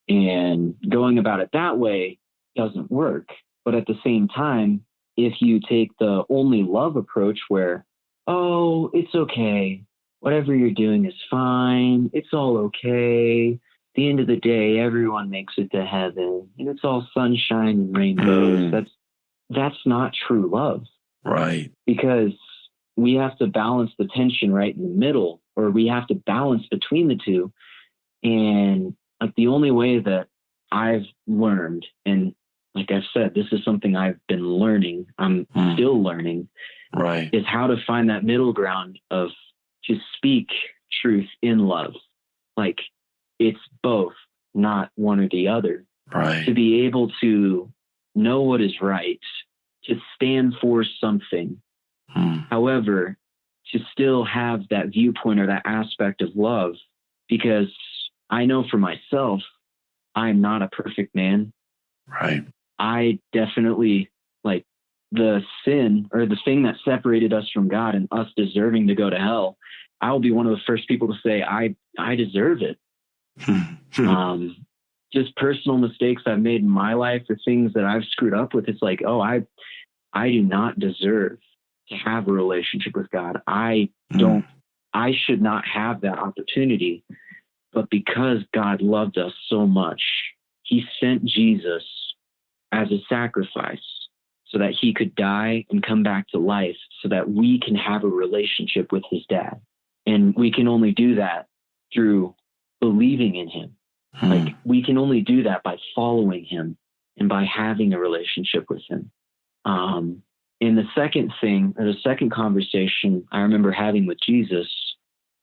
And going about it that way doesn't work. But at the same time, if you take the only love approach where, oh, it's okay, whatever you're doing is fine, it's all okay, at the end of the day, everyone makes it to heaven, and it's all sunshine and rainbows, that's not true love. Right. Because we have to balance the tension right in the middle, or we have to balance between the two. And like, the only way that I've learned, and like I've said, this is something I've been learning, I'm still learning, right, is how to find that middle ground of to speak truth in love. Like, it's both, not one or the other. Right. To be able to know what is right, to stand for something. However, to still have that viewpoint or that aspect of love, because I know for myself, I'm not a perfect man. Right. I definitely, like, the sin or the thing that separated us from God and us deserving to go to hell, I'll be one of the first people to say, I deserve it. Just personal mistakes I've made in my life or things that I've screwed up with. It's like, oh, I do not deserve to have a relationship with God. I should not have that opportunity. But because God loved us so much, he sent Jesus as a sacrifice so that he could die and come back to life so that we can have a relationship with his dad. And we can only do that through believing in him. Like, we can only do that by following him and by having a relationship with him. And the second thing, or the second conversation I remember having with Jesus,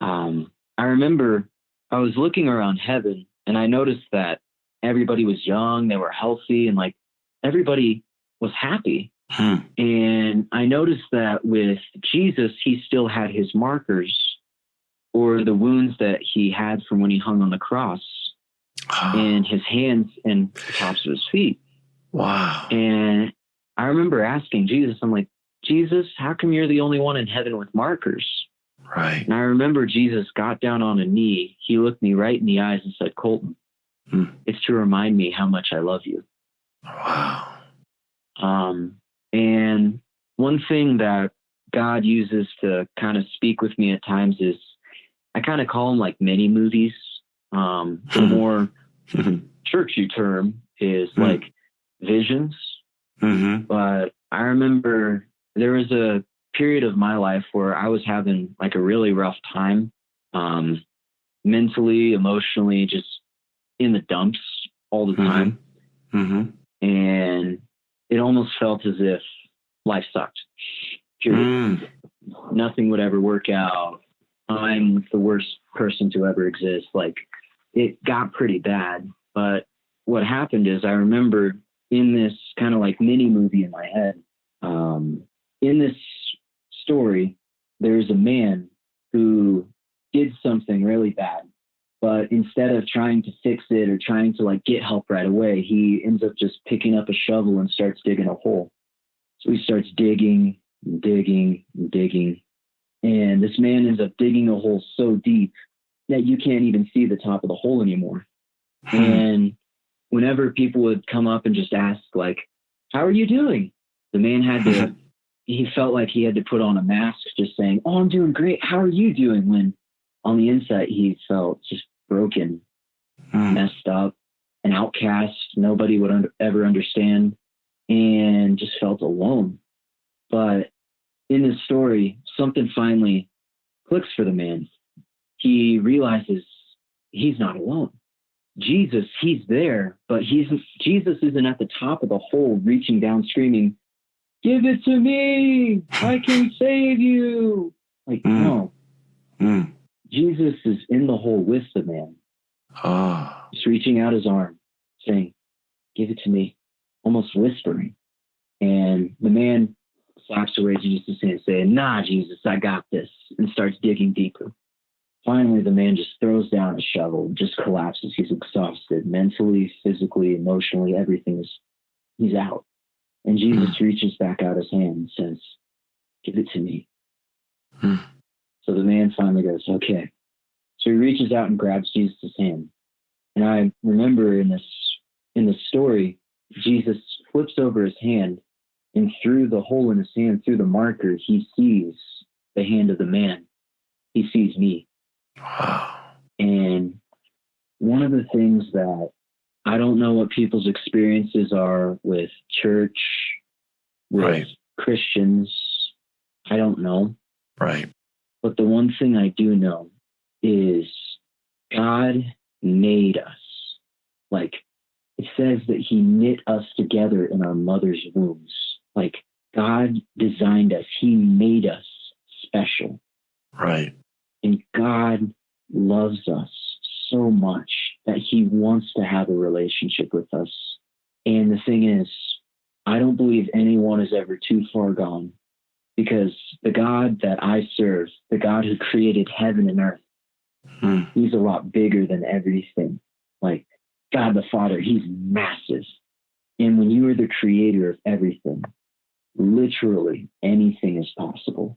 I remember I was looking around heaven and I noticed that everybody was young, they were healthy, and like, everybody was happy. And I noticed that with Jesus, he still had his markers, or the wounds that he had from when he hung on the cross, and his hands and the tops of his feet. Wow. And I remember asking Jesus, I'm like, Jesus, how come you're the only one in heaven with markers? Right. And I remember Jesus got down on a knee. He looked me right in the eyes and said, Colton, it's to remind me how much I love you. Wow. And one thing that God uses to kind of speak with me at times is, I kind of call them like mini movies. The more churchy term is like visions. But I remember there was a period of my life where I was having like a really rough time, mentally, emotionally, just in the dumps all the time. And it almost felt as if life sucked. Period. Nothing would ever work out. I'm the worst person to ever exist. Like, it got pretty bad. But what happened is, I remember in this kind of like mini movie in my head, in this story, there's a man who did something really bad. But instead of trying to fix it or trying to like get help right away, he ends up just picking up a shovel and starts digging a hole. So he starts digging, digging, digging. And this man ends up digging a hole so deep that you can't even see the top of the hole anymore. And whenever people would come up and just ask, like, how are you doing? The man had to, he felt like he had to put on a mask just saying, oh, I'm doing great. How are you doing? When on the inside, he felt just broken, messed up, an outcast. Nobody would ever understand, and just felt alone. But in this story, something finally clicks for the man. He realizes he's not alone. Jesus, he's there, but Jesus isn't at the top of the hole reaching down screaming, give it to me, I can save you. Like, no. Jesus is in the hole with the man. He's reaching out his arm, saying, give it to me, almost whispering. And the man slaps away Jesus' hand, saying, nah, Jesus, I got this, and starts digging deeper. Finally, the man just throws down a shovel, just collapses. He's exhausted, mentally, physically, emotionally, everything he's out. And Jesus reaches back out his hand and says, give it to me. So the man finally goes, okay. So he reaches out and grabs Jesus' hand. And I remember in the story, Jesus flips over his hand, and through the hole in his hand, through the marker, he sees the hand of the man. He sees me. Wow. And one of the things that I don't know what people's experiences are with church, with Christians. I don't know. Right. But the one thing I do know is God made us. Like, it says that he knit us together in our mother's wombs. Like, God designed us. He made us special. Right. And God loves us so much that he wants to have a relationship with us. And the thing is, I don't believe anyone is ever too far gone, because the God that I serve, the God who created heaven and earth, he's a lot bigger than everything. Like, God the Father, he's massive. And when you are the creator of everything, literally anything is possible.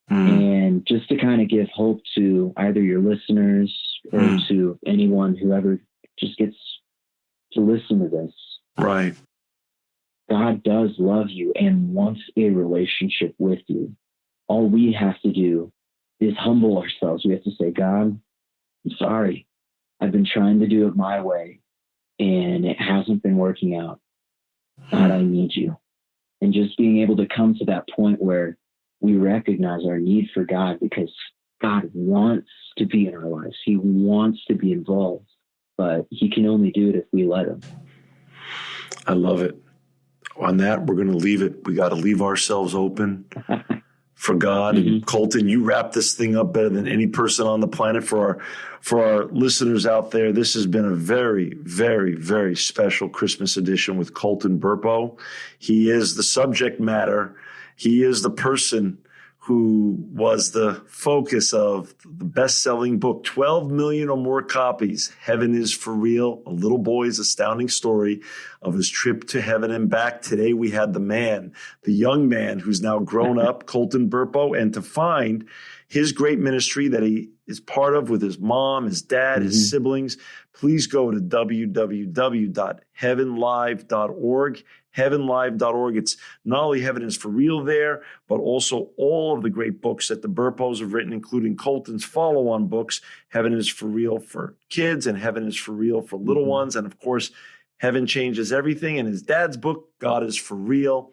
And just to kind of give hope to either your listeners or to anyone who ever just gets to listen to this. Right. God does love you and wants a relationship with you. All we have to do is humble ourselves. We have to say, God, I'm sorry. I've been trying to do it my way and it hasn't been working out. God, I need you. And just being able to come to that point where we recognize our need for God, because God wants to be in our lives. He wants to be involved, but he can only do it if we let him. I love it. On that, we're going to leave it. We got to leave ourselves open for God. And Colton, you wrap this thing up better than any person on the planet. For our listeners out there, this has been a very, very, very special Christmas edition with Colton Burpo. He is the subject matter. He is the person who was the focus of the best-selling book, 12 million or more copies, Heaven is for Real, a little boy's astounding story of his trip to heaven and back. Today we had the young man who's now grown up, Colton Burpo, and to find his great ministry that he is part of with his mom, his dad, his siblings, please go to www.heavenlive.org. heavenlive.org. It's not only Heaven is for Real there, but also all of the great books that the Burpos have written, including Colton's follow-on books, Heaven is for Real for kids and Heaven is for Real for little ones. And of course, Heaven Changes Everything. And his dad's book, God is for Real.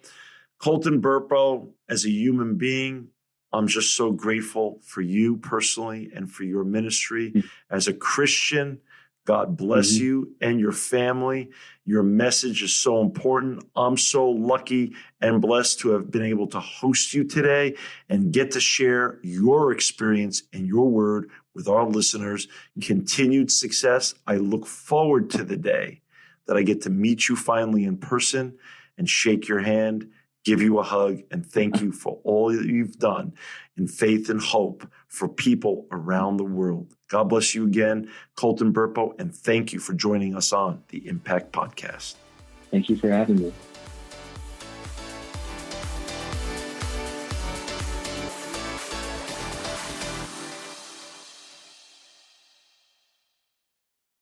Colton Burpo, as a human being, I'm just so grateful for you personally and for your ministry. As a Christian, God bless you and your family. Your message is so important. I'm so lucky and blessed to have been able to host you today and get to share your experience and your word with our listeners. Continued success. I look forward to the day that I get to meet you finally in person and shake your hand, give you a hug, and thank you for all that you've done in faith and hope for people around the world. God bless you again, Colton Burpo, and thank you for joining us on the Impact Podcast. Thank you for having me.